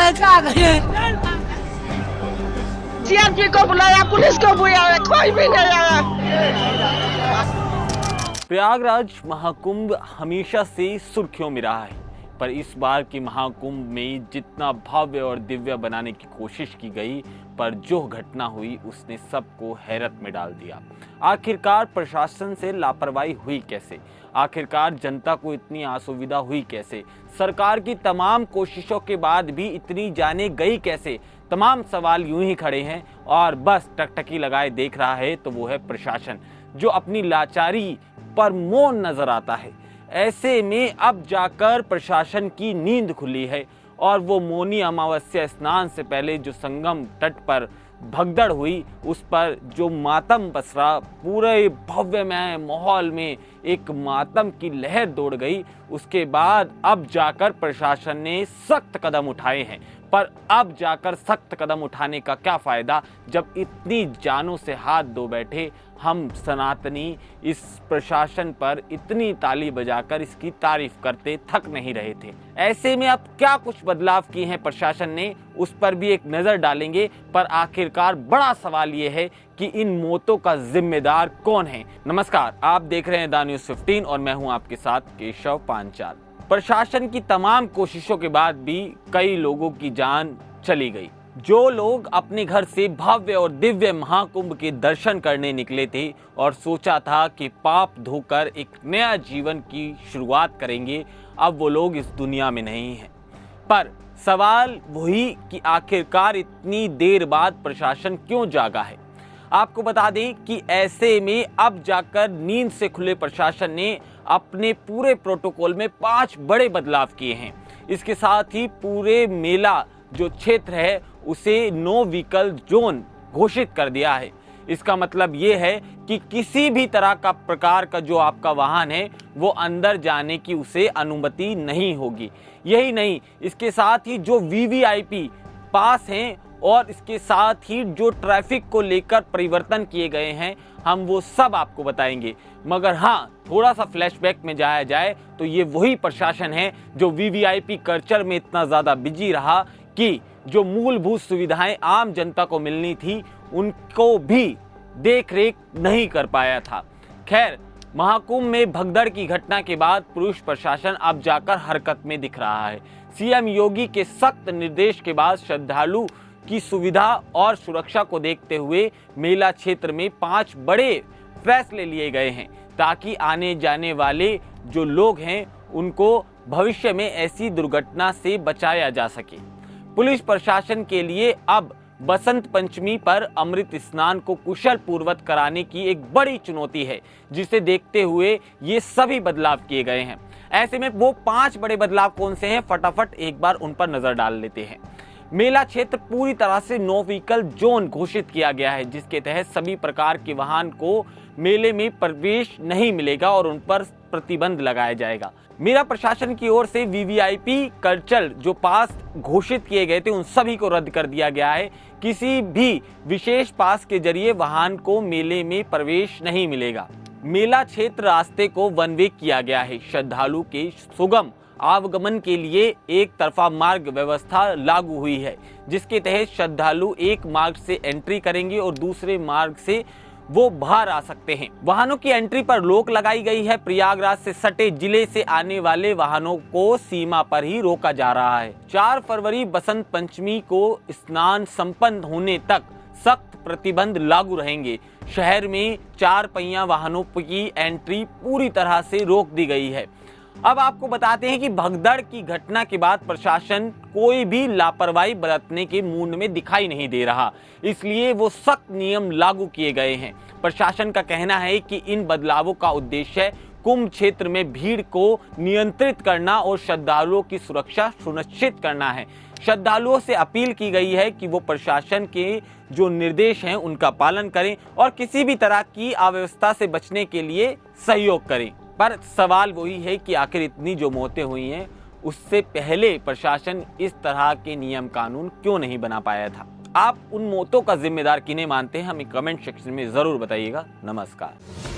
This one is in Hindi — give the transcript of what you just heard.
है, क्या करें? सीआरपी को बुलाया, पुलिस को बुलाया, कोई भी नहीं आया। प्रयागराज महाकुंभ हमेशा से सुर्खियों में रहा है, पर इस बार के महाकुंभ में जितना भव्य और दिव्य बनाने की कोशिश की गई, पर जो घटना हुई उसने सबको हैरत में डाल दिया। आखिरकार प्रशासन से लापरवाही हुई कैसे? आखिरकार जनता को इतनी असुविधा हुई कैसे? सरकार की तमाम कोशिशों के बाद भी इतनी जाने गई कैसे? तमाम सवाल यूं ही खड़े हैं और बस टकटकी लगाए देख रहा है तो वो है प्रशासन, जो अपनी लाचारी पर मौन नजर आता है। ऐसे में अब जाकर प्रशासन की नींद खुली है और वो मौनी अमावस्या स्नान से पहले जो संगम तट पर भगदड़ हुई, उस पर जो मातम पसरा, पूरे भव्यमय माहौल में एक मातम की लहर दौड़ गई। उसके बाद अब जाकर प्रशासन ने सख्त कदम उठाए हैं, पर अब जाकर सख्त कदम उठाने का क्या फायदा जब इतनी जानों से हाथ धो बैठे हम सनातनी इस प्रशासन पर इतनी ताली बजाकर इसकी तारीफ करते थक नहीं रहे थे। ऐसे में अब क्या कुछ बदलाव किए हैं प्रशासन ने, उस पर भी एक नजर डालेंगे। पर आखिरकार बड़ा सवाल ये है कि इन मौतों का जिम्मेदार कौन है। नमस्कार, आप देख रहे हैं द न्यूज़ 15 और मैं हूं आपके साथ केशव पांचाल। प्रशासन की तमाम कोशिशों के बाद भी कई लोगों की जान चली गई। जो लोग अपने घर से भव्य और दिव्य महाकुंभ के दर्शन करने निकले थे और सोचा था कि पाप धोकर एक नया जीवन की शुरुआत करेंगे, अब वो लोग इस दुनिया में नहीं हैं। पर सवाल वही कि आखिरकार इतनी देर बाद प्रशासन क्यों जागा है। आपको बता दें कि ऐसे में अब जाकर नींद से खुले प्रशासन ने अपने पूरे प्रोटोकॉल में 5 बड़े बदलाव किए हैं। इसके साथ ही पूरे मेला जो क्षेत्र है उसे नो व्हीकल जोन घोषित कर दिया है। इसका मतलब ये है कि किसी भी तरह का प्रकार का जो आपका वाहन है वो अंदर जाने की उसे अनुमति नहीं होगी। यही नहीं, इसके साथ ही जो वीवीआईपी पास हैं और इसके साथ ही जो ट्रैफिक को लेकर परिवर्तन किए गए हैं, हम वो सब आपको बताएंगे। मगर हाँ, थोड़ा सा फ्लैशबैक में जाया जाए तो ये वही प्रशासन है जो वीवीआईपी कल्चर में इतना ज़्यादा बिजी रहा कि जो मूलभूत सुविधाएं आम जनता को मिलनी थी उनको भी देख रेख नहीं कर पाया था। खैर, महाकुंभ में भगदड़ की घटना के बाद पुलिस प्रशासन अब जाकर हरकत में दिख रहा है। सीएम योगी के सख्त निर्देश के बाद श्रद्धालु की सुविधा और सुरक्षा को देखते हुए मेला क्षेत्र में 5 बड़े फैसले लिए गए हैं, ताकि आने जाने वाले जो लोग हैं उनको भविष्य में ऐसी दुर्घटना से बचाया जा सके। पुलिस प्रशासन के लिए अब बसंत पंचमी पर अमृत स्नान को कुशल पूर्वक कराने की एक बड़ी चुनौती है, जिसे देखते हुए ये सभी बदलाव किए गए हैं। ऐसे में वो 5 बड़े बदलाव कौन से हैं, फटाफट एक बार उन पर नजर डाल लेते हैं। मेला क्षेत्र पूरी तरह से नो व्हीकल जोन घोषित किया गया है, जिसके तहत सभी प्रकार के वाहन को मेले में प्रवेश नहीं मिलेगा और उन पर प्रतिबंध लगाया जाएगा। मेला प्रशासन की ओर से वीवीआईपी कल्चर जो पास घोषित किए गए थे उन सभी को रद्द कर दिया गया है। किसी भी विशेष पास के जरिए वाहन को मेले में प्रवेश नहीं मिलेगा। मेला क्षेत्र रास्ते को वन वे किया गया है। श्रद्धालु के सुगम आवागमन के लिए एक तरफा मार्ग व्यवस्था लागू हुई है, जिसके तहत श्रद्धालु एक मार्ग से एंट्री करेंगे और दूसरे मार्ग से वो बाहर आ सकते हैं। वाहनों की एंट्री पर रोक लगाई गई है। प्रयागराज से सटे जिले से आने वाले वाहनों को सीमा पर ही रोका जा रहा है। 4 फरवरी बसंत पंचमी को स्नान संपन्न होने तक सख्त प्रतिबंध लागू रहेंगे। शहर में 4 पहिया वाहनों की एंट्री पूरी तरह से रोक दी गई है। अब आपको बताते हैं कि भगदड़ की घटना के बाद प्रशासन कोई भी लापरवाही बरतने के मूड में दिखाई नहीं दे रहा, इसलिए वो सख्त नियम लागू किए गए हैं। प्रशासन का कहना है कि इन बदलावों का उद्देश्य कुंभ क्षेत्र में भीड़ को नियंत्रित करना और श्रद्धालुओं की सुरक्षा सुनिश्चित करना है। श्रद्धालुओं से अपील की गई है कि वो प्रशासन के जो निर्देश हैं उनका पालन करें और किसी भी तरह की अव्यवस्था से बचने के लिए सहयोग करें। पर सवाल वही है कि आखिर इतनी जो मौतें हुई हैं उससे पहले प्रशासन इस तरह के नियम कानून क्यों नहीं बना पाया था। आप उन मौतों का जिम्मेदार किन्हें मानते हैं, हमें कमेंट सेक्शन में जरूर बताइएगा। नमस्कार।